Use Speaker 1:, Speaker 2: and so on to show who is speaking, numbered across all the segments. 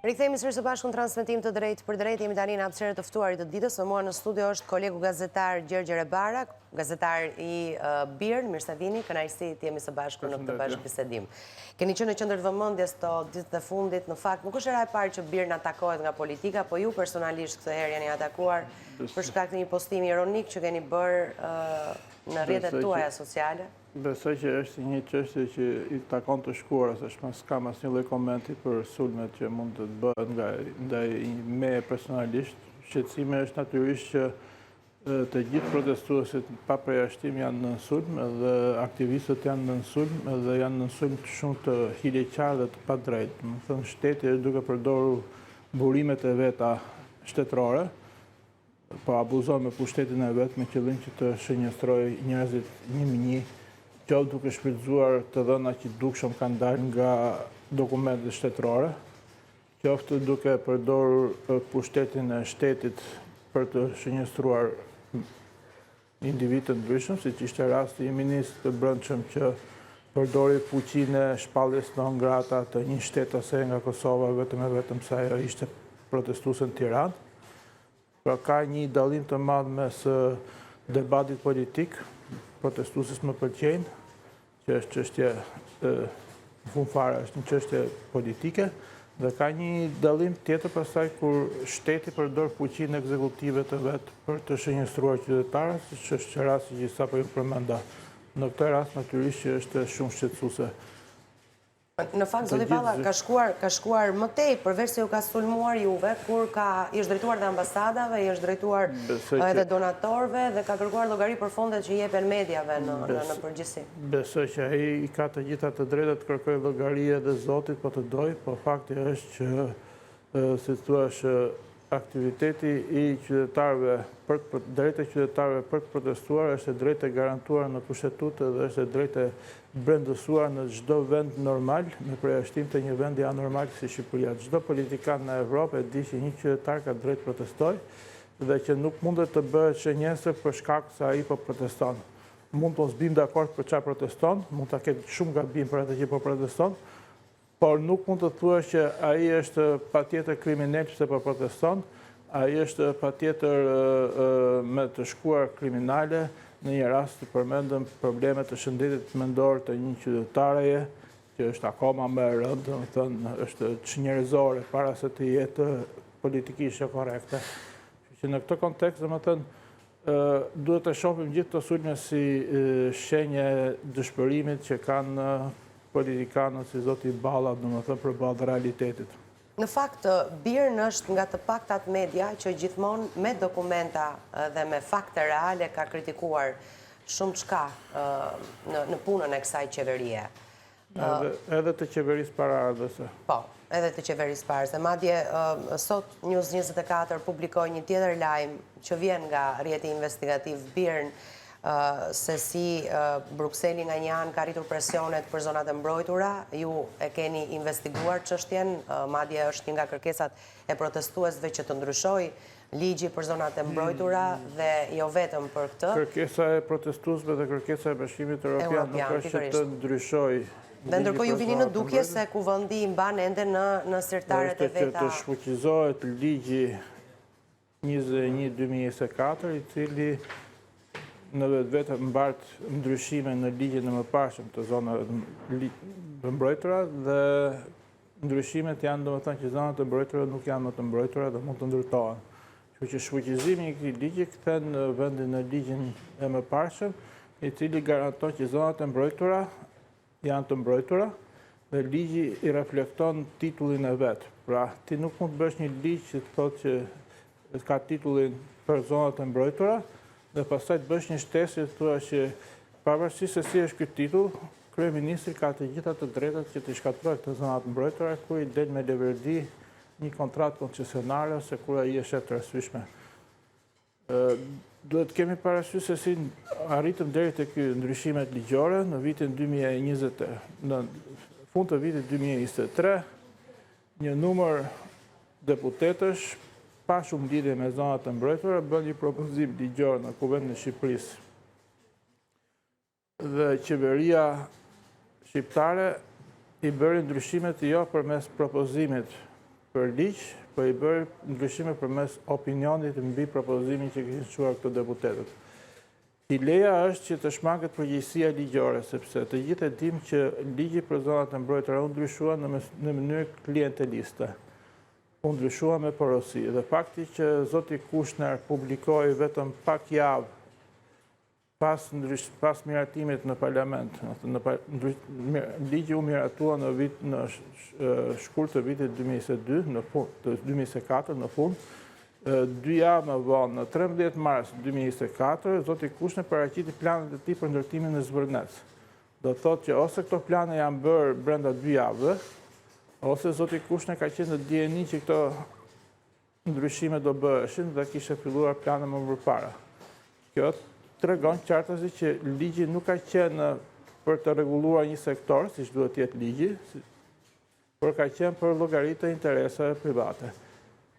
Speaker 1: Rikthehemi sërish së bashku në transmetim të drejtë për drejtë. Jemi tani në hapësirën e të ftuarit të ditës. Me mua në studio është kolegu gazetar Gjergj Rebara, gazetar i BIRN. Mirë se vini, kënaqësi të jemi së bashku në këtë bashkëbisedim. Keni qenë në qendër të vëmendjes këto ditët e fundit. Në fakt, nuk është hera e parë që BIRN atakohet nga politika, po ju personalisht këtë herë jeni atakuar për shkak të një postimi ironik që keni bërë në rrjetet tuaja sociale.
Speaker 2: Besoj që është një çështje që i takon të shkuar, se s'kam asnjë lloj komenti për sulmet që mund të bëhen ndaj meje personalisht. Shqetësimi është natyrisht që të gjithë protestuesit pa përjashtim janë në sulm dhe aktivistët janë në sulm dhe janë në sulm shumë të hileqar dhe të padrejtë. Do të thënë shteti është duke përdorur burimet e veta shtetërore, po abuzon me pushtetin e vet me qëllim që të shënjestrojë njerëzit një me një, qoftë duke shfrytzuar të dhëna që dukshëm kanë dalë nga dokumentet shtetërore, qoftë duke përdorur pushtetin e shtetit për të shënjestruar individ të ndryshëm, siç ishte rasti i ministrit të brendshëm që përdori fuqinë e shpalljes non grata të një shtetëse nga Kosova vetëm e vetëm sa ajo ishte protestuese në Tiranë. Pra ka një dallim të madh mes debatit politik, protestuesit më pëlqejnë, që është çështje në fund fare është një çështje politike, dhe ka një dallim tjetër pastaj kur shteti përdor fuqinë ekzekutive të vet për të shënjestruar qytetarët, siç është rasti që sapo ju përmenda. Në këtë rast natyrisht që është shumë shqetësuese.
Speaker 1: Në fakt, zoti Palla, ka shkuar më tej, përveç se ju ka sulmuar juve, kur i është drejtuar dhe ambasadave, i është drejtuar edhe donatorëve dhe ka kërkuar llogari për fondet që jepen mediave në përgjithësi.
Speaker 2: Besoj që ai i ka të gjitha të drejtat të kërkojë llogari edhe Zotit, po të doj, po fakti është që, si thua, aktiviteti i qytetarëve, drejtë e qytetarëve për të protestuar është e drejtë e garantuar në kushtetutë dhe është e drejtë e brendësuar në çdo vend normal, me përjashtim të një vendi anormal si Shqipëria. Çdo politikan në Evropë e di që një qytetar ka drejtë protestojë dhe që nuk mundet të bëhet shënjesër për shkak se ai po proteston. Mund të mos bim dakord për çfarë proteston, mund ta ketë shumë gabim për atë që po proteston, por nuk mund të thuash që ai është patjetër kriminal sepse po proteston, ai është patjetër me të shkuar kriminale. Në një rast të përmendëm problemet të shëndetit mendor të një qytetareje, që është akoma më e rëndë, domethënë është çnjerëzore para se të jetë politikisht e korrekte. Që në këtë kontekst, domethënë, duhet të shohim gjithë këto sulme si shenje dëshpërimit që kanë politikanët si zoti Balla, domethënë përballë realitetit.
Speaker 1: Në fakt, BIRN është nga të paktat media që gjithmonë me dokumenta dhe me fakte reale ka kritikuar shumë çka në punën e kësaj qeverie.
Speaker 2: Edhe të qeverisë paraardhëse.
Speaker 1: Po, edhe të qeverisë paraardhëse. Madje sot News 24 publikoi një tjetër lajm që vjen nga rrjeti investigativ BIRN, se si Brukseli nga një anë ka rritur presionet për zonat e mbrojtura. Ju e keni investiguar çështjen, madje është një nga kërkesat e protestuesve që të ndryshojë ligji për zonat e mbrojtura dhe jo vetëm për këtë.
Speaker 2: Kërkesa e protestuesve dhe kërkesa e Bashkimit Evropian nuk është që të ndryshojë.
Speaker 1: Dhe ndërkohë ju vini në dukje se kuvendi i mban ende në sirtaret e veta.
Speaker 2: Të shfuqizohet ligji 21/2024, i cili në vetë mbart ndryshime në ligjen e mëparshëm të zonave të mbrojtura dhe ndryshimet janë domethënë që zonat e mbrojtura nuk janë më të mbrojtura dhe mund të ndërtohen. Kështu që shfuqizimi i këtij ligji kthen në vendin në ligjin e mëparshëm, i cili garanton që zonat e mbrojtura janë të mbrojtura dhe ligji i reflekton titullin e vet. Pra, ti nuk mund të bësh një ligj që thotë që ka titullin për zonat e mbrojtura dhe pastaj të bësh një shtesë që thua që pavarësisht se si është ky titull, kryeministri ka të gjitha të drejtat që të shkatërrojë këtë zonat mbrojtura, ku i del me leverdi një kontratë koncesionare ose kur ai është e rëndësishme. Duhet kemi parasysh se si arritëm deri te ky ndryshimet ligjore në vitin 2020, në fund të vitit 2023, një numër deputetësh pa shumë lidhje me zonat e mbrojtura, bën një propozim ligjor në Kuvendin e Shqipërisë. Dhe qeveria shqiptare i bëri ndryshimet jo përmes propozimit për ligj, për i bërë ndryshime përmes opinionit mbi propozimin që kishin çuar këto deputetët. Ideja është që të shmanget përgjegjësia ligjore, sepse të gjithë e dim që ligji për zonat e mbrojtura u ndryshua në mënyrë klienteliste. U ndryshua me porosi. Dhe fakti që zoti Kushner publikoi vetëm pak javë pas miratimit në parlament, ligji u miratua në shkurt të vitit 2024 në fund, 2 javë më vonë, në 13 mars 2024, zoti Kushner paraqiti planet e tij për ndërtimin e Zvërnec. Do thotë që ose këto plane janë bërë brenda 2 javëve, ose zoti Kushner ka qenë në dieni që këto ndryshime do bëheshin dhe kishte filluar plane më përpara. Kjo tregon qartësi që ligji nuk ka qenë për të rregulluar një sektor, siç duhet të jetë ligji, por ka qenë për llogaritë të interesave private.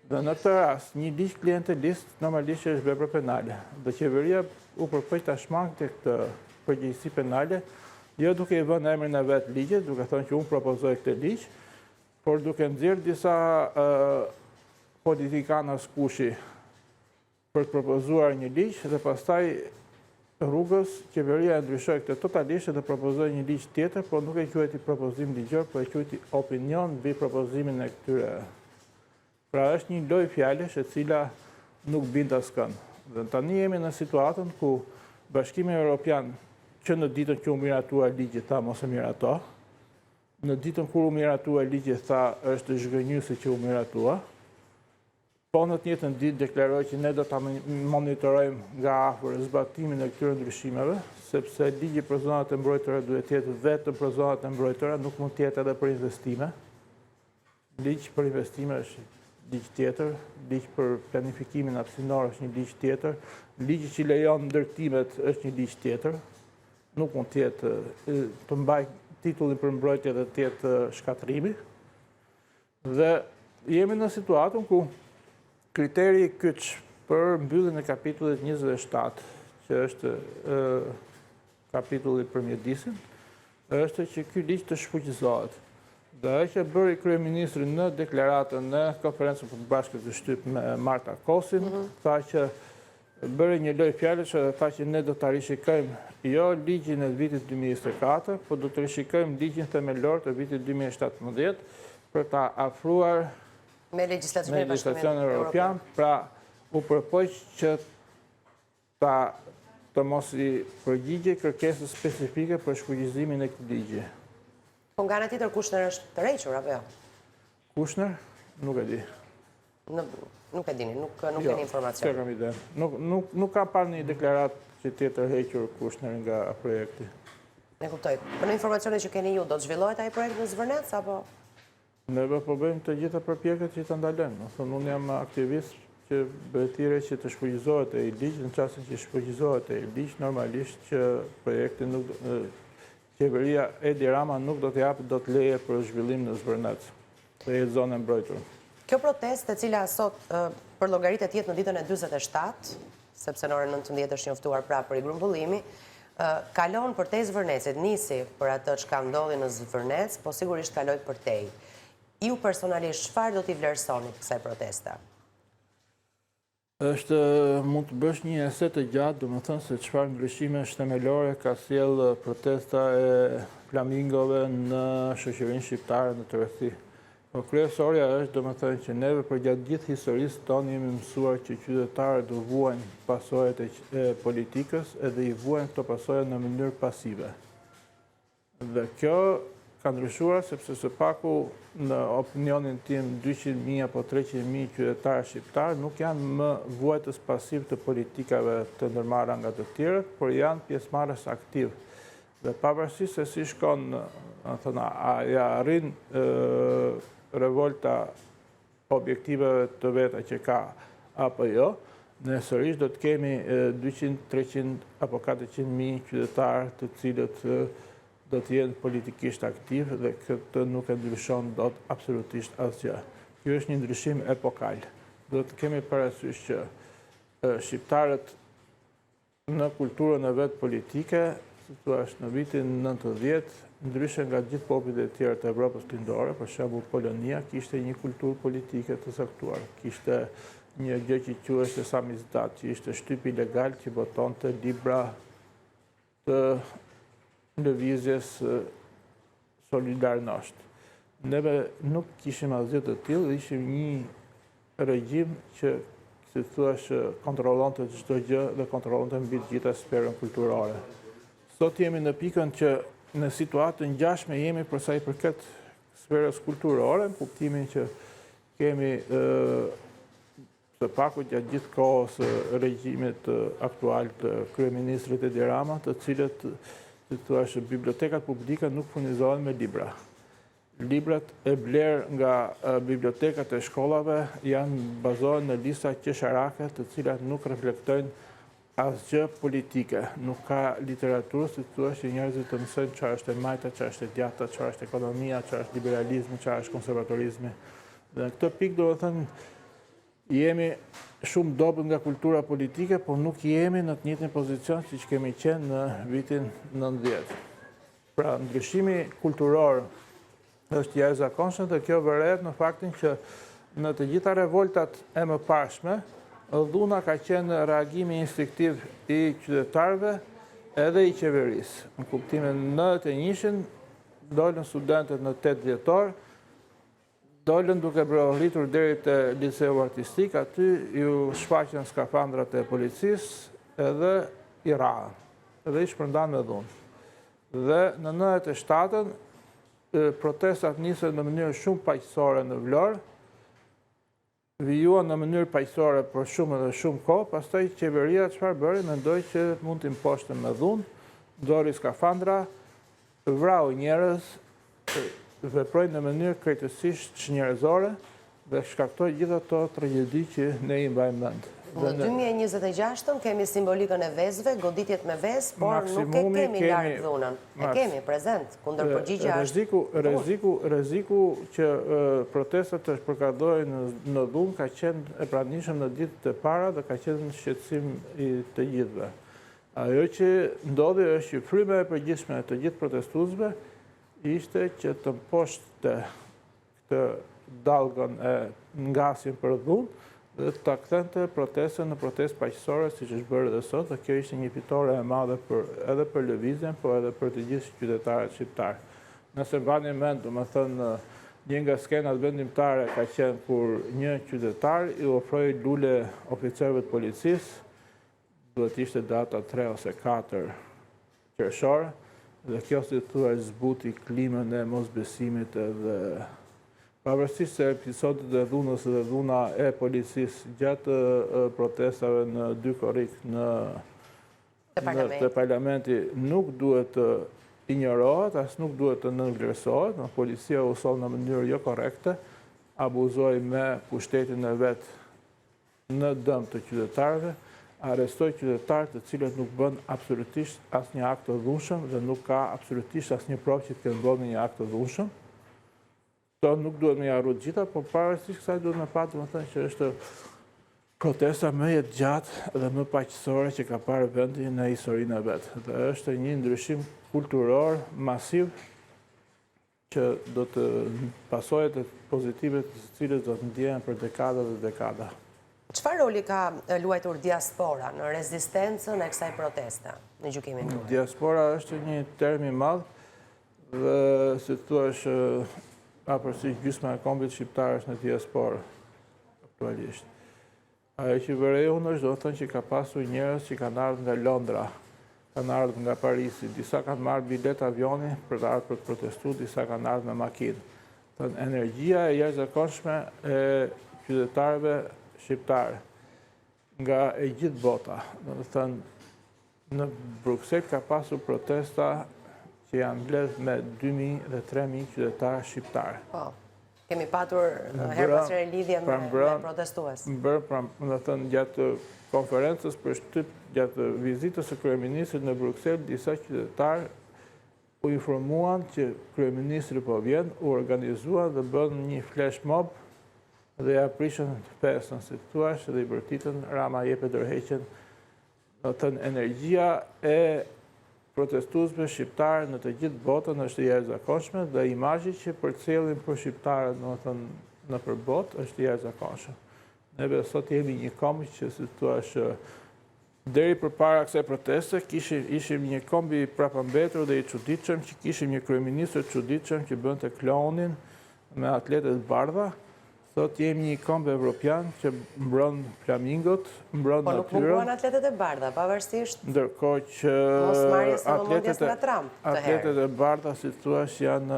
Speaker 2: Dhe në këtë rast, një ligj klientelist normalisht është vepër penale. Dhe qeveria u përpiq ta shmangte këtë përgjegjësi penale, jo duke i vënë emrin e vet ligjit, duke thënë që unë propozoj këtë ligj, por duke nxjerrë disa politikanë askushi për të propozuar një ligj dhe pastaj rrugës qeveria e ndryshoi këtë totalisht dhe propozoi një ligj tjetër, por nuk e quajti propozim ligjor, por e quajti opinion mbi propozimin e këtyre. Pra është një lojë fjalësh e cila nuk bind askënd. Dhe tani jemi në situatën ku Bashkimi Evropian, që në ditën që u miratua ligji tha mos e mirato, në ditën kur u miratua ligji tha është zhgënjyesi që u miratua, po në të njëjtën ditë deklaroi që ne do ta monitorojmë nga afër zbatimin e këtyre ndryshimeve, sepse ligji për zonat e mbrojtura duhet të jetë vetëm për zonat e mbrojtura, nuk mund të jetë edhe për investime. Ligj për investime është ligj tjetër, ligj për planifikimin hapësinor është një ligj tjetër, ligji që lejon ndërtimet është një ligj tjetër. Nuk mund të jetë të mbaj titullin për mbrojtje dhe të jetë shkatrimi. Dhe jemi në situatën ku kriteri i kyç për mbylljen e kapitullit 27, që është kapitulli për mjedisin, është që ky ligj të shfuqizohet. Dhe ajo që bëri kryeministri në deklaratën në konferencën për të bashkët të shtyp me Marta Kosin, tha që bëri një lojë fjalësh dhe tha që ne do ta rishikojmë jo ligjin e vitit 2024, por do të rishikojmë ligjin themelor të vitit 2017 për ta afruar
Speaker 1: me legjislacionin
Speaker 2: evropian, pra u përpoq që të mos i përgjigje kërkesës specifike për shfuqizimin e këtij ligji.
Speaker 1: Po nga ana tjetër Kushner është të rrequr apo jo?
Speaker 2: Kushner? Nuk e di.
Speaker 1: Nuk e dini, nuk keni informacion.
Speaker 2: Jo, kam ide. Nuk ka parë një deklaratë që të tërhequr Kushner nga projekti.
Speaker 1: Ne kuptoj. Për në informacionet që keni ju, do të zhvillohet ai projekt në Zvërnec apo?
Speaker 2: Ne po bëjmë të gjitha përpjekjet që ta ndalojmë. Unë jam aktivist që bëhetire që të shfuqizohet ai ligj, në çastin që shfuqizohet ai ligj, normalisht që projekti nuk qeveria Edi Rama nuk do të japë dot leje për zhvillim në Zvërnec, të jetë zonë e mbrojtur.
Speaker 1: Kjo protestë e cila sot për llogaritë të jetë në ditën e 47, sepse në orën 19 është njoftuar prapë për i grumbullimi, kalon përtej Zvërnecit, nisi për atë çka ndodhi në Zvërnec, po sigurisht kaloi përtej. Ju personalisht çfarë do t'i vlerësoni kësaj proteste?
Speaker 2: Mund të bësh një eset të gjatë, domethënë se çfarë ndryshime themelore ka sjell protesta e flamingove në shoqërinë shqiptare në tërësi. Po kryesorja është domethënë që neve përgjatë gjithë historisë tonë jemi mësuar që qytetarët do vuajnë pasojat e politikës edhe i vuajnë këto pasoja në mënyrë pasive. Dhe kjo ka ndryshuar sepse së paku në opinionin tim 200.000 apo 300.000 qytetarë shqiptarë nuk janë më vuajtës pasiv të politikave të ndërmarra nga të tjerët, por janë pjesëmarrës aktiv. Dhe pavarësisht se si shkon, a ja arrin revolta objektiveve të veta që ka apo jo, ne sërish do të kemi 200, 300 apo 400.000 qytetarë të cilët do të jenë politikisht aktiv dhe këtë nuk e ndryshon dot absolutisht asgjë. Kjo është një ndryshim epokal. Do të kemi parasysh që shqiptarët në kulturën e vetë politike si thua, në vitin 90, ndryshe nga gjithë popujt e tjerë të Evropës lindore, për shembull Polonia kishte një kulturë politike të saktuar, kishte një gjë që quhej samizdat, që ishte shtypi legal që botonte libra të lëvizjes Solidarnosht. Neve nuk kishim asgjë të tillë, ishim një regjim që si thua kontrollonte çdo gjë dhe kontrollonte mbi të gjitha sferën kulturore. Sot jemi në pikën që në situatën ngjashme jemi për sa i përket sferës kulturore, në kuptimin që kemi së paku gjatë gjithë kohës regjimit aktual të kryeministrit Edi Rama, të cilët si thua bibliotekat publike nuk furnizohen me libra. Librat e bler nga bibliotekat e shkollave bazohen në lista qesharake të cilat nuk reflektojnë asgjë politike. Nuk ka literaturë, si thua që njerëzit të mësojnë çfarë është e majta, çfarë është e djata, çfarë është ekonomia, çfarë është liberalizmi, çfarë është konservatorizmi. Dhe në këtë pikë do të thënë jemi shumë dobët nga kultura politike, por nuk jemi në të njëjtin pozicion siç kemi qenë në vitin 90. Pra, ndryshimi kulturor është jashtëzakonshme dhe kjo vërehet në faktin që në të gjitha revoltat e mëparshme, dhuna ka qenë reagimi instinktiv i qytetarëve edhe i qeverisë. Në kuptimin në të njëjtin, dolën studentët në 8 dhjetor, dolën duke brohlitur deri te liceu artistik, aty ju shfaqën skafandrat e policisë edhe i rahen, edhe i shpërndan me dhunë. Dhe në 97-ën protestat nisën në mënyrë shumë paqësore në Vlorë, vijuan në mënyrë paqësore për shumë edhe shumë kohë, pastaj qeveria çfarë bëri, mendoi që mund të imposhte me dhunë, dori skafandra, vrau njerëz, veproi në mënyrë krejtësisht çnjerëzore dhe shkaktoi gjithë ato tragjedi që ne i mbajmë mend.
Speaker 1: Në 2026 kemi simbolikën e vezëve, goditjet me vezë, por nuk e kemi larg dhunën. E kemi prezent, kundër përgjigja është.
Speaker 2: Rreziku që protestat të shpërkadojnë në dhunë ka qenë e pranishëm në ditët e para dhe ka qenë shqetësim i të gjithëve. Ajo që ndodhi është që fryma e përgjithshme e të gjithë protestuesve ishte që të mposhte këtë dallgën e ngasin për dhunë dhe ta kthente protestën në protestë paqësore siç është bërë edhe sot, dhe kjo ishte një fitore e madhe edhe për lëvizjen, por edhe për të gjithë qytetarët shqiptar. Nëse mbani mend, domethënë një nga skenat vendimtare ka qenë kur një qytetar i ofroi lule oficerëve të policisë, duhet ishte data 3 ose 4 qershor, dhe kjo si thua zbuti klimën e mosbesimit edhe pavarësisht se episodet e dhunës dhe dhuna e policisë gjatë protestave në 2 korrik në parlamenti nuk duhet të injorohet, as nuk duhet të nënvlerësohet. Policia u sol në mënyrë jo korrekte, abuzoi me pushtetin e vet në dëm të qytetarëve, arrestoi qytetarë të cilët nuk bën absolutisht asnjë akt të dhunshëm dhe nuk ka absolutisht asnjë provë që të kenë bërë një akt të dhunshëm. Këto nuk duhet me harru të gjitha, por pavarësisht kësaj duhet me patë, domethënë që është protesta më e gjatë dhe më paqësore që ka parë vendi në historinë e vet. Dhe është një ndryshim kulturor masiv që do të pasojat e pozitive të cilët do të ndjehen për dekada dhe dekada.
Speaker 1: Çfarë roli ka luajtur diaspora në rezistencën e kësaj proteste në gjykimin tuaj?
Speaker 2: Diaspora është një term i madh dhe si thua përsi gjysma e kombit shqiptar është në diasporë aktualisht. Ajo që vërejë unë është do të thënë që ka pasur njerëz që kanë ardhur nga Londra, kanë ardhur nga Parisi, disa kanë marrë bilet avioni për të ardhur për të protestuar, disa kanë ardhur me makinë. Energjia e jashtëzakonshme e qytetarëve shqiptarë nga e gjithë bota. Do të thënë në Bruxelles ka pasur protesta që janë mbledh me 2.000 dhe 3.000 qytetarë shqiptarë.
Speaker 1: Po, kemi patur her pas here lidhje me protestues.
Speaker 2: Më thënë gjatë konferencës për shtyp, gjatë vizitës së kryeministrit në Bruxelles, disa qytetarë u informuan që kryeministri po vjen, u organizuan dhe bën një flash mob dhe ja prishën festën, si thuash, dhe i bërtitën Rama jepet dorëheqjen. Do të thënë energjia e protestuesve shqiptarë në të gjithë botën është e jashtëzakonshme dhe imazhi që përcjellin për shqiptarët, domethënë në përbot është i jashtëzakonshëm. Neve sot jemi një kombi që si thua deri përpara kësaj proteste ishim një kombi prapambetur dhe i çuditshëm, që kishim një kryeministër të çuditshëm që bënte klonin me atletët bardha. Sot jemi një kombi evropian që mbron flamingot, mbron natyrën.
Speaker 1: Po nuk munguan atletët e bardha, pavarësisht
Speaker 2: ndërkohë që atletët e bardha, si thua, janë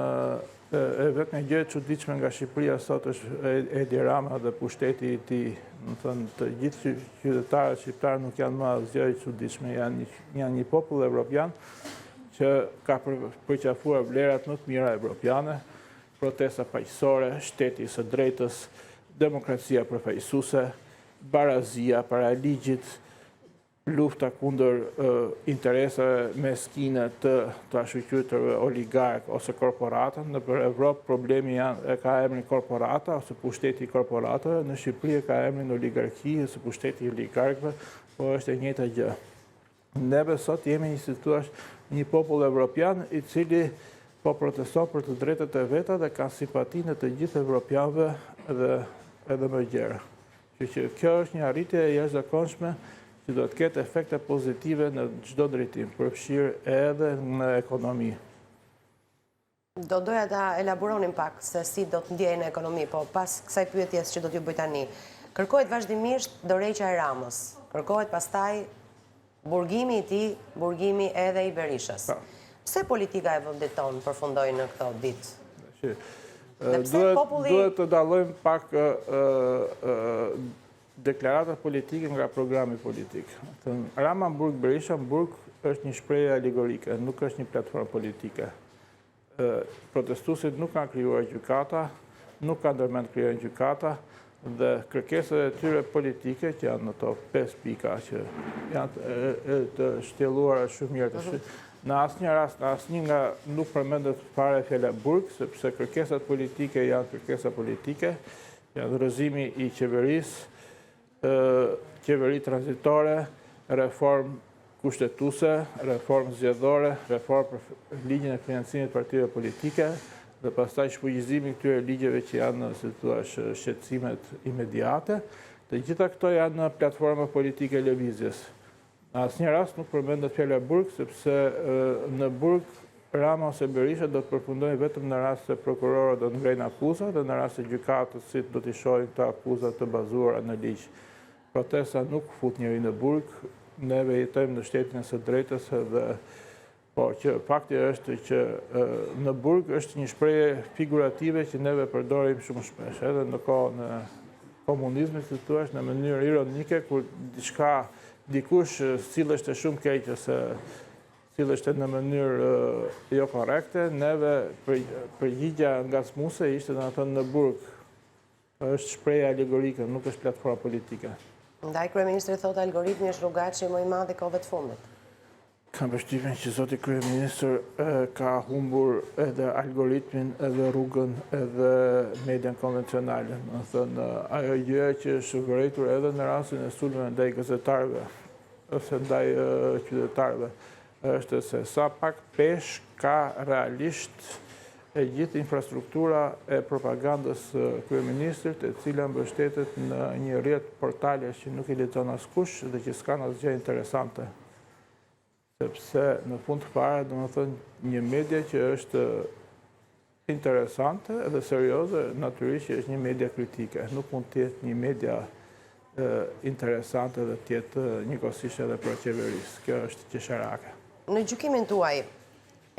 Speaker 2: e vetëm gjë e çuditshme nga Shqipëria sot është Edi Rama dhe pushteti i tij. Do të thënë të gjithë qytetarët shqiptarë nuk janë më asgjë e çuditshme, janë një popull evropian që ka përqafuar vlerat më të mira evropiane, protesta paqësore, shteti së drejtës, demokracia përfaqësuese, barazia para ligjit, lufta kundër interesave meskine të trashëqytetëve oligark ose korporata. Në Evropë problemi ka emrin korporata ose pushteti i korporatave, në Shqipëri ka emrin oligarki ose pushteti i oligarkëve, po është e njëjta gjë. Neve sot jemi një popull evropian i cili po proteston për të drejtat e veta dhe ka simpatinë të gjithë evropianëve dhe edhe më gjerë. Kjo është një arritje e jashtëzakonshme që do të ketë efekte pozitive në çdo drejtim, përfshirë edhe në ekonomi.
Speaker 1: Do doja ta elaboronim pak se si do të ndjejë në ekonomi, po pas kësaj pyetjes që do t'ju bëj tani. Kërkohet vazhdimisht dorëheqja e Ramës. Kërkohet pastaj burgimi i tij, burgimi edhe i Berishës. Pse politika e vendit tonë përfundoi në këto ditë?
Speaker 2: Duhet të dallojmë pak deklaratat politike nga programi politik. Rama Burg Berisha Burg është një shprehje alegorike, nuk është një platformë politike. Protestuesit nuk kanë krijuar gjykata, nuk kanë ndërmend të krijojnë gjykata dhe kërkesat e tyre politike që janë në to 5 pika që janë të shtjelluara shumë mirë. Në asnjë rast, asnjë nga nuk përmendet fare fjala burg, sepse kërkesat politike janë kërkesa politike, janë rrëzimi i qeverisë, qeveri tranzitore, reform kushtetuese, reform zgjedhore, reform për ligjin e financimit partive politike dhe pastaj shfuqizimi këtyre ligjeve që janë, si thua, shqetësimet imediate. Të gjitha këto janë në platforma politike lëvizjes. Në asnjë rast nuk përmendet fjala burg, sepse në burg Rama ose Berisha do të përfundojnë vetëm në rast se prokurorët do të ngrejnë akuza dhe në rast se gjykatësit do t'i shohin këto akuza të bazuara në ligj. Protesta nuk fut njëri në burg, neve jetojmë në shtetin e së drejtës dhe po që fakti është që në burg është një shprehje figurative që neve përdorim shumë shpesh, edhe në kohën e komunizmit, si thua, në mënyrë ironike, kur dikush silleshte shumë keq ose silleshte në mënyrë jo korrekte, neve përgjigja ngacmuese ishte në burg. Është shprehje alegorike, nuk është platformë politike.
Speaker 1: Ndaj kryeministri thotë algoritmi është rrugaçi më i madh i kohëve të fundit.
Speaker 2: Kam përshtypjen që zoti kryeministër ka humbur edhe algoritmin, edhe rrugën, edhe median konvencionale. Do të thënë, ajo gjë që është vërejtur edhe në rastin e sulmeve ndaj gazetarëve ose ndaj qytetarëve, është se sa pak pesh ka realisht e gjithë infrastruktura e propagandës kryeministrit, e cila mbështetet në një rrjet portalesh që nuk i lexon askush dhe që s'kan asgjë interesante. Sepse në fund fare, domethënë, një media që është interesante dhe serioze, natyrisht që është një media kritike. Nuk mund të jetë një media interesante dhe të jetë njëkohësisht edhe pro qeverisë. Kjo është qesharake.
Speaker 1: Në gjykimin tuaj,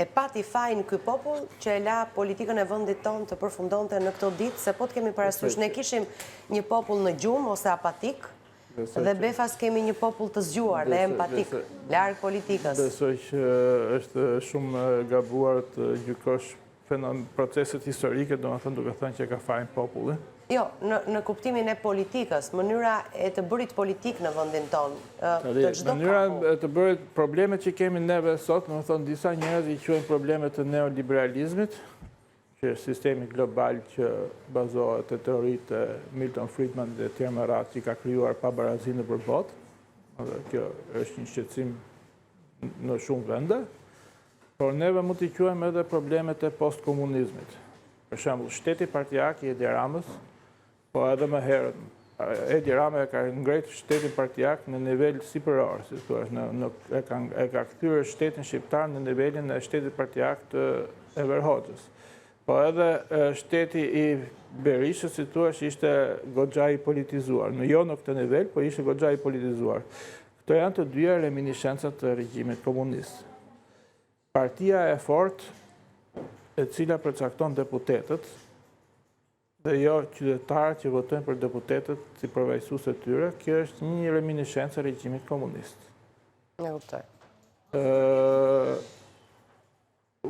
Speaker 1: e pati fajin ky popull që e la politikën e vendit tonë të përfundonte në këto ditë, se po të kemi parasysh, ne kishim një popull në gjumë ose apatik, dhe befas kemi një popull të zgjuar dhe empatik, larg politikës.
Speaker 2: Besoj që është shumë gabuar të gjykosh proceset historike, domethënë duke thënë që ka fajin populli.
Speaker 1: Jo, në kuptimin e politikës, mënyra e të bërit politik në vendin tonë, të çdo
Speaker 2: mënyra e të bërit problemet që kemi neve sot, domethënë disa njerëz i quajnë problemet të neoliberalizmit, që është sistemi global që bazohet te teoritë e Milton Friedman dhe tjerë më radhë që ka krijuar pabarazi nëpër botë. Kjo është një shqetësim në shumë vende. por neve mund t'i quajmë edhe problemet e post-komunizmit. Për shembull, shteti partijak i Edi Ramës, po edhe më herët, Edi Rama e ka ngretë shtetin partijak në nivel superior, si thua, e ka kthyer shtetin shqiptar në nivelin e shtetit partijak të Enver Hoxhës. Po edhe shteti i Berishës, si thua, ishte goxha i politizuar. Jo në këtë nivel, po ishte goxha i politizuar. Këto janë të dyja reminiscencat të regjimit komunist. Partia e fortë, e cila përcakton deputetët, dhe jo qytetarët që votojnë për deputetët si përvajsues të tyre, kjo është një reminiscencë e regjimit komunist.
Speaker 1: Ne kuptoj.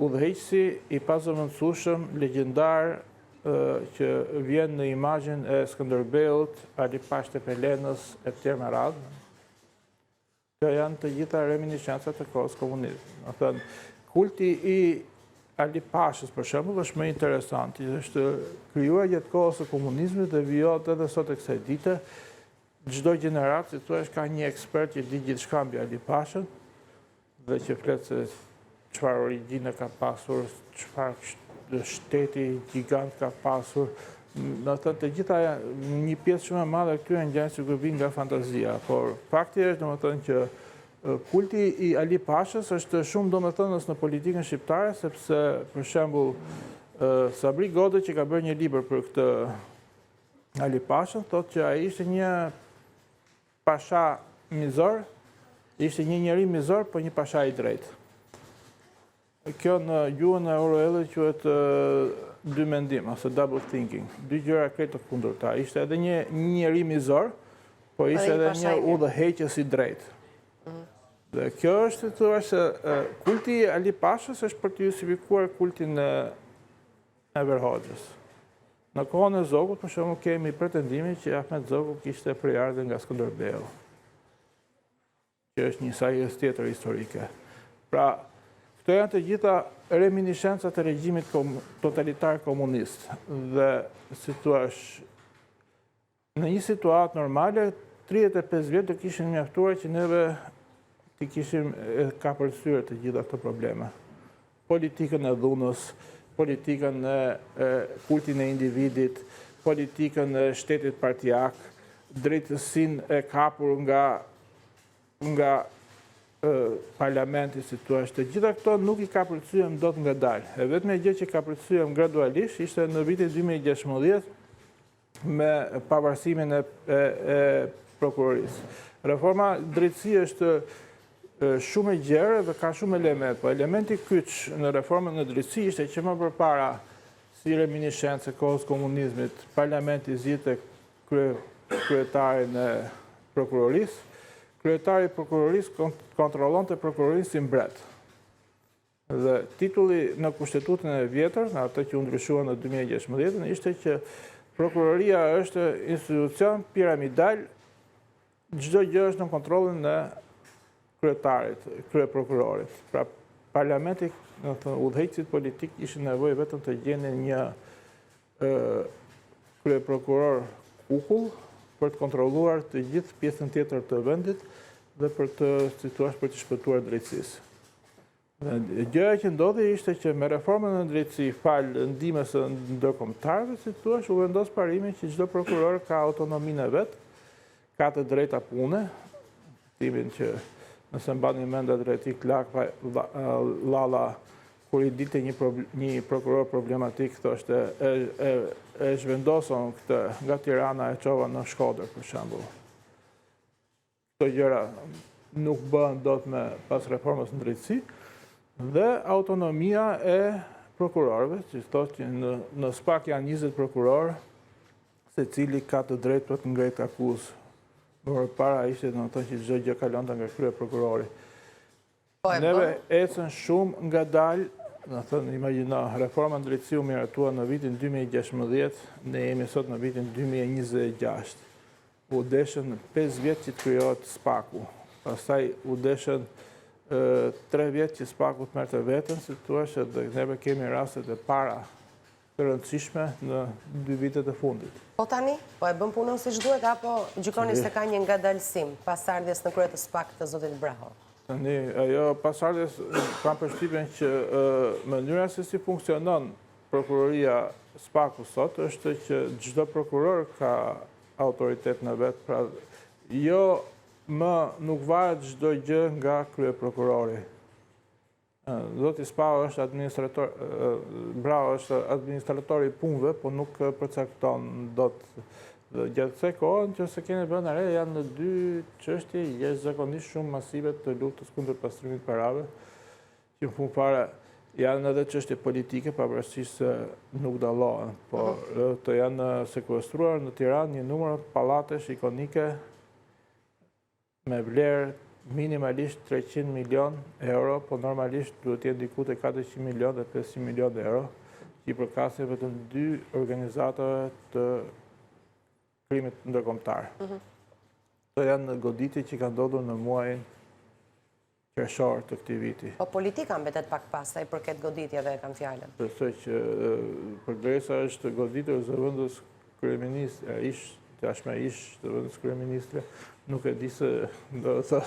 Speaker 2: Udhëheqësi i pazëvendësueshëm legjendar që vjen në imazhin e Skënderbeut, Ali Pashtë Pelenës e tjerë me radhë. Kjo janë të gjitha reminiscencat e kohës komunizmit. Kulti i Ali Pashës, për shembull, është më interesant. Është krijuar gjatë kohës së komunizmit dhe vijohet edhe sot e kësaj dite. Çdo gjeneratë, si thua, ka një ekspert që di gjithçka mbi Ali Pashën dhe që flet se çfarë origjine ka pasur, çfarë shteti gigant ka pasur. Të gjitha një pjesë shumë e madhe këtyre ngjanë sikur vijnë nga fantazia, por fakti është domethënë që kulti i Ali Pashës është shumë domethënës në politikën shqiptare, sepse, për shembull, Sabri Godë që ka bërë një libër për këtë Ali Pashën, thotë që ai ishte një pasha mizor, ishte një njeri mizor, po një pasha i drejtë. Kjo në gjuhën e Orwellit quhet dy mendim, ose double thinking, dy gjëra krejt të kundërta. Ishte edhe një njeri mizor, po ishte edhe një udhëheqës i drejtë. Dhe kjo është të thua se kulti i Ali Pashës është për të justifikuar kultin e Enver Hoxhës. Në kohën e Zogut, për shembull, kemi pretendimin që Ahmet Zogu kishte prejardhje nga Skënderbeu, që është një sajës tjetër historike. Pra, këto janë të gjitha reminiscencat e regjimit totalitar komunist. Dhe, si thua, në një situatë normale, 35 vjet do kishin mjaftuar që neve të kishim ka përsyre të gjitha këto probleme. Politikën e dhunës, politikën e kultin e individit, politikën e shtetit partijak, drejtësinë e kapur nga parlamenti, si thua, të gjitha këto nuk i ka përsyem dot ngadalë. E vetme gjë që ka përsyem gradualisht ishte në vitin 2016 me pavarësimin e prokurorisë. Reforma drejtësie është shumë e gjerë dhe ka shumë element, po elementi kyç në reformën në drejtësi ishte që më përpara, si reminiscencë e kohës komunizmit, parlamenti zgjidhte kryetarin e prokurorisë, kryetari i prokurorisë kontrollonte prokurorisë si mbret. Dhe titulli në kushtetutën e vjetër, në atë që u ndryshua në 2016, ishte që prokuroria është institucion piramidal, çdo gjë është në kontrollin e kryetarit, kryeprokurorit. Pra, parlamenti, udhëheqësit politik ishin nevojë vetëm të gjenin një kryeprokuror kukull për të kontrolluar të gjithë pjesën tjetër të vendit dhe për të shpëtuar drejtësisë. Gjëja që ndodhi ishte që me reformën në drejtësi falë ndihmës së ndërkombëtarëve, si thua, u vendos parimi që çdo prokuror ka autonominë e vet, ka të drejta pune, timin që nëse mbani mend drejtik Lalla, kur i dilte një prokuror problematik, thoshte e zhvendosën këtë nga Tirana e çova në Shkodër, për shembull. Këto gjëra nuk bëhen dot me pas reformës në drejtësi, dhe autonomia e prokurorëve, që thotë që në SPAK janë 20 prokurorë, secili ka të drejtë për të ngretë akuzë. Por para ishte në të që çdo gjë kalonte nga kryeprokurori. Neve ecën shumë ngadalë, në thënë, imagjino, reforma në drejtësi u miratua në vitin 2016, ne jemi sot në vitin 2026. U deshën 5 vjet që të krijohet SPAK-u. Pastaj u deshën 3 vjet që SPAK-u të merrte veten, si thua, dhe neve kemi rastet e para të rëndësishme në 2 vitet e fundit.
Speaker 1: Po tani, po e bën punën siç duhet, apo gjykoni se ka një ngadalësim pas ardhjes në krye të SPAK të zotit Braho?
Speaker 2: Ajo pasardhës kam përshtypjen që mënyra se si funksionon prokuroria SPAK-u sot është që çdo prokuror ka autoritet në vet, pra jo më nuk varet çdo gjë nga kryeprokurori. Zoti Spau është administrator, bravo, është administratori i punëve, po nuk përcakton dot. Gjatë kësaj kohë që se keni bërë në re, janë në dy çështje jashtëzakonisht shumë masive të luftës kundër pastrimit parave, që në fund fare janë edhe çështje politike, pavarësisht se nuk dallohen, po të janë sekuestruar në Tiranë një numër pallatesh ikonike me vlerë minimalisht 300 milion euro, po normalisht duhet të jenë diku te 400 milion dhe 500 milion euro, që i përkasin vetëm dy organizatave të krimit ndërkombëtar. Këto janë goditje që kanë ndodhur në muajin qershor të këtij viti.
Speaker 1: Po politika mbetet pak pastaj për këtë goditjeve kam fjalën.
Speaker 2: Besoj që përderisa është goditur zëvendës kryeminist, tashmë ish zëvendës kryeministre, nuk e di se do të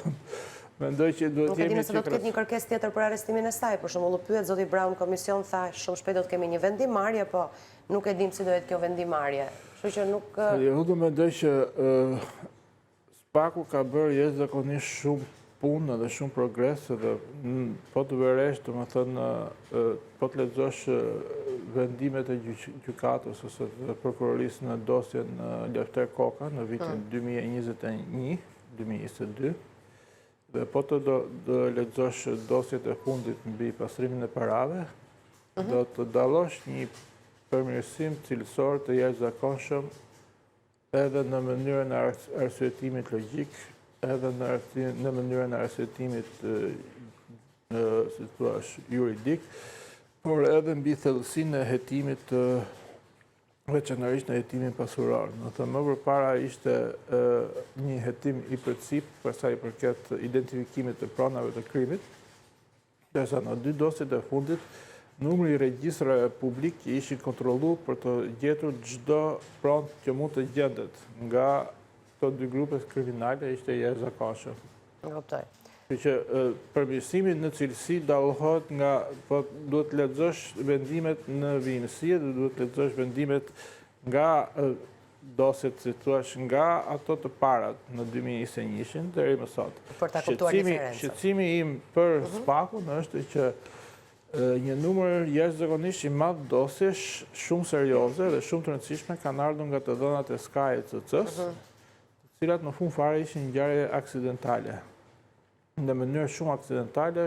Speaker 2: mendoj që duhet
Speaker 1: Nuk e di nëse do të ketë një kërkesë tjetër për arrestimin e saj, për shembull u pyet zoti Brown komision, tha shumë shpejt do të kemi një vendimarrje, po nuk e dim si do jetë kjo vendimarrje. Kështu që nuk
Speaker 2: Unë do mendoj që SPAK-u ka bërë jashtëzakonisht shumë punë dhe shumë progres, dhe po të vëresh, domethënë po të lexosh vendimet e gjykatës ose të prokurorisë në dosjen Lefter Koka në vitin 2021-2022, dhe po të do lexosh dosjet e fundit mbi pastrimin e parave, do të dallosh një përmirësim cilësor të jashtëzakonshëm edhe në mënyrën e arsyetimit logjik, edhe në mënyrën e arsyetimit si thua juridik, por edhe mbi thellësinë e hetimit veçanërisht në hetimin pasuror. Do të më përpara ishte një hetim i përcip për sa i përket identifikimit të pronave të krimit, ndërsa në dy dosjet e fundit numri i regjistrave publik që ishin kontrolluar për të gjetur çdo pronë që mund të gjendet nga këto dy grupe kriminale ishte jashtëzakonshëm.
Speaker 1: Kuptoj.
Speaker 2: Kështu që përmirësimi në cilësi dallohet nga, po duhet të lexosh vendimet në vijimësi dhe duhet të lexosh vendimet nga dosjet, si thua, nga ato të parat në 2021 deri më sot.
Speaker 1: Për ta kuptuar diferencën.
Speaker 2: Shqetësimi im për SPAK-un është që një numër jashtëzakonisht i madh dosjesh shumë serioze dhe shumë të rëndësishme kanë ardhur nga të dhënat e SKA-CC-s, të cilat në fund fare ishin ngjarje aksidentale. Në mënyrë shumë aksidentale,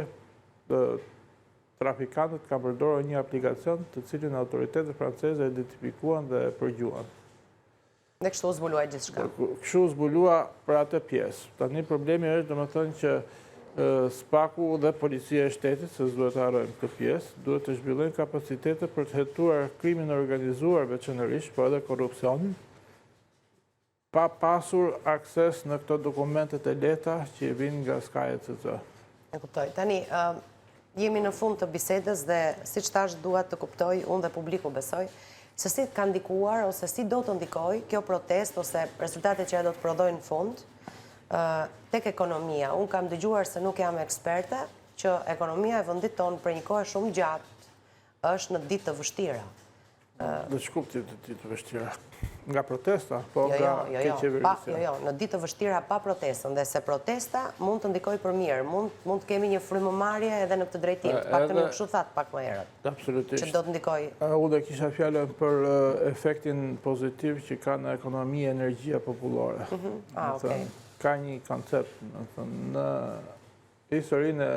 Speaker 2: trafikantët kanë përdorur një aplikacion të cilin autoritetet franceze identifikuan dhe përgjuan.
Speaker 1: Dhe kështu u zbulua gjithçka.
Speaker 2: Kështu u zbulua për atë pjesë. Tani problemi është domethënë që SPAK-u dhe policia e shtetit, se duhet të harrojmë këtë pjesë, duhet të zhvillojnë kapacitete për të hetuar krimin organizuar veçanërisht, por edhe korrupsionin, pa pasur akses në këto dokumentet e lehta që vinë nga SKA-CC.
Speaker 1: E kuptoj. Tani, jemi në fund të bisedës dhe siç thash dua të kuptoj, unë dhe publiku besoj, se si ka ndikuar ose si do të ndikoj kjo protestë ose rezultatet që ajo do të prodhojnë në fund tek ekonomia. Unë kam dëgjuar se nuk jam eksperte, që ekonomia e vendit tonë për një kohë shumë gjatë është në ditë të vështira.
Speaker 2: Në ç'kuptim të ditë të vështira? Nga protesta, po nga keqeverisja?
Speaker 1: Jo, në ditë të vështira pa protestën, dhe se protesta mund të ndikojë për mirë, mund të kemi një frymëmarrje edhe në këtë drejtim, të paktën ju kështu thatë pak më herët.
Speaker 2: Absolutisht.
Speaker 1: Që do të ndikojë.
Speaker 2: Unë dhe kisha fjalën për efektin pozitiv që ka në ekonomi energjia popullore.
Speaker 1: Okej.
Speaker 2: Ka një koncept, në historinë,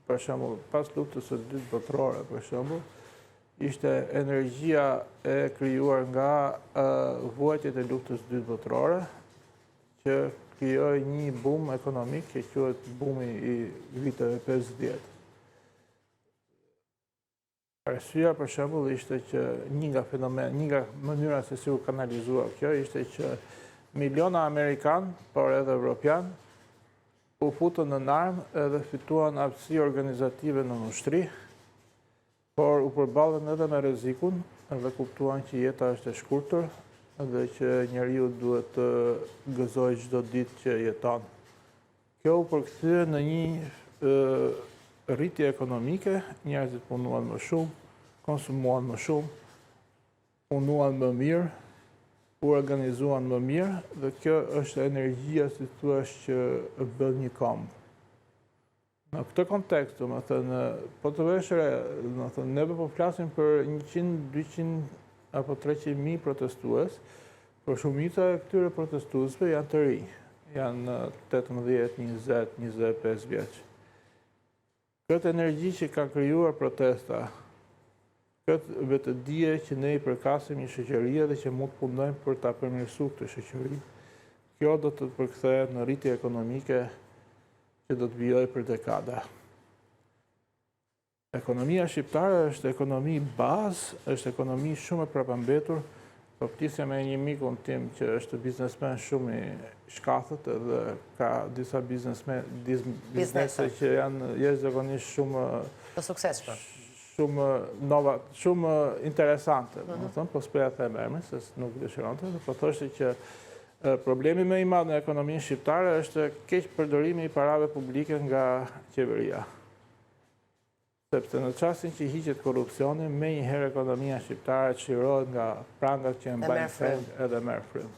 Speaker 2: për shembull, pas luftës së dytë botërore, për shembull, ishte energjia e krijuar nga vuajtjet e luftës së dytë botërore, që krijoi një boom ekonomik që quhet bumi i viteve 50. Arsyeja për shembull ishte që një nga mënyra se si u kanalizua kjo ishte që miliona Amerikanë, por edhe Evropian, u futën në armë edhe fituan aftësi organizative në ushtri, por u përballën edhe me rrezikun dhe kuptuan që jeta është e shkurtër dhe që njeriu duhet të gëzojë çdo ditë që jeton. Kjo u përkthye në një rritje ekonomike, njerëzit punuan më shumë, konsumuan më shumë, punuan më mirë, u organizuan më mirë, dhe kjo është energjia, si thua, që bën një këmbë. Në këtë kontekst, më thënë, po të veshre, më thënë, neve po flasim për 100, 200 apo 300.000 protestues, por shumica e këtyre protestuesve janë të ri, janë 18, 20, 25 vjeç. Këtë energji që ka krijuar protesta, këtë vetëdije që ne i përkasim një shoqërie dhe që mund të punojmë për ta përmirësuar këtë shoqëri, kjo do të përkthehet në rritje ekonomike që do të vijojë për dekada. Ekonomia shqiptare është ekonomi bazë, është ekonomi shumë e prapambetur. Po flisja me një mikun tim që është biznesmen shumë i shkathët edhe ka disa biznese që janë jashtëzakonisht shumë
Speaker 1: të suksesshme.
Speaker 2: Shumë interesante, më thëmë, po s'peja them emrin, se nuk dëshironte, po thoshte që problemi më i madh në ekonominë shqiptare është keq përdorimi i parave publike nga qeveria. Sepse në çastin që hiqet korrupsioni, me njëherë ekonomia shqiptare çlirohet nga prangat që e mbajnë frym edhe merr frym.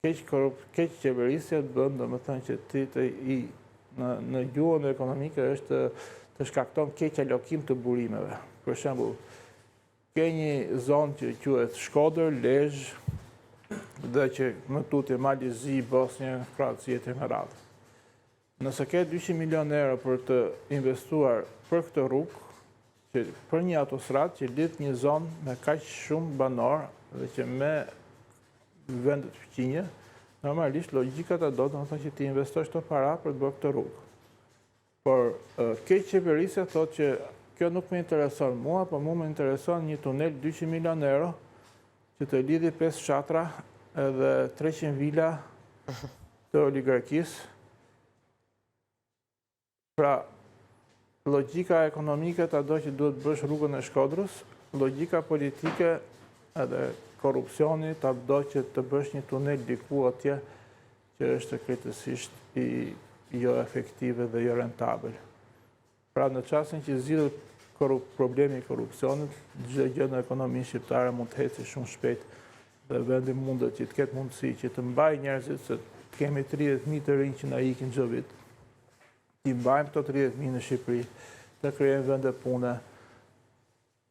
Speaker 2: Keq qeverisja bën, domethënë që në gjuhën ekonomike është të shkakton keq alokim të burimeve. Për shembull, ke një zonë që quhet Shkodër, Lezhë, dhe që më tutje Malizi, Bosnjë, Kroaci etj. Me radhë. Nëse ke 200 milion euro për të investuar për këtë rrugë, për një autostradë që lidh një zonë me kaq shumë banor dhe që me vendet fqinje, normalisht logjika do të thotë që ti investosh këto para për të bërë këtë rrugë. Por keq qeverisja thotë që kjo nuk më intereson mua, por mua më intereson një tunel 200 milion euro që të lidhi 5 fshatra edhe 300 vila të oligarkisë. Pra, logjika ekonomike ta do që duhet bësh rrugën e Shkodrës, logjika politike edhe korrupsioni ta do që të bësh një tunel diku atje që është krejtësisht jo efektive dhe jo rentabel. Pra, në çastin që zgjidhet problemi i korrupsionit, çdo gjë në ekonominë shqiptare mund të ecë shumë shpejt dhe vendi mundet që të ketë mundësi që të mbajë njerëzit, se kemi 30.000 të rinj që na ikin çdo vit. Ti mbajmë këto 30.000 në Shqipëri, të krijojnë vende pune,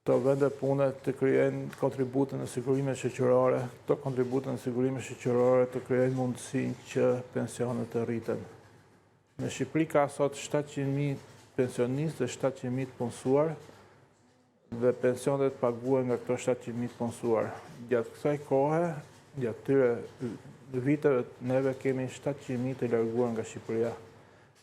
Speaker 2: këto vende pune të krijojnë kontribute në sigurimet shoqërore, këto kontribute në sigurimet shoqërore të krijojnë mundësinë që pensionet të rriten. Në Shqipëri ka sot 700.000 pensionistë dhe 700.000 të punësuar, dhe pensionet paguhen nga këto 700.000 të punësuar. Gjatë kësaj kohe, gjatë këtyre viteve, neve kemi 700.000 të larguar nga Shqipëria.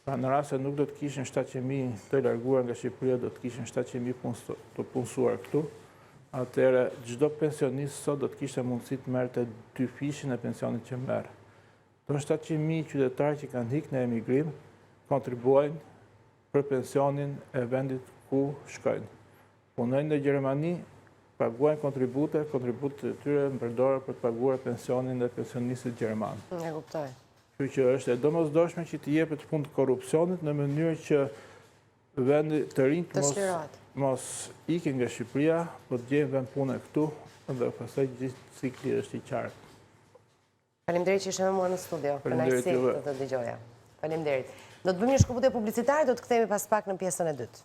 Speaker 2: Pra në rast se nuk do të kishin 700.000 të larguar nga Shqipëria, do të kishin 700.000 të punësuar këtu, atëherë çdo pensionist sot do të kishte mundësi të merrte 2 fishin e pensionit që merr. Këto 700.000 qytetarë që kanë ikë në emigrim kontribuojnë për pensionin e vendit ku shkojnë. Punojnë në Gjermani, paguajnë kontribute e tyre përdoren për të paguar pensionin e pensionistit gjerman.
Speaker 1: E kuptoj.
Speaker 2: Kështu që është e domosdoshme që të jepet fund korrupsionit në mënyrë që vendi të rinjt mos ikin nga Shqipëria, po të gjejnë vend pune këtu dhe pastaj gjithë cikli është i qartë.
Speaker 1: Faleminderit që ishe me mua në studio. Kënaqësi të të dëgjoja. Faleminderit. Do të bëjmë një shkëputje publicitare, do të kthehemi pas pak në pjesën e dytë.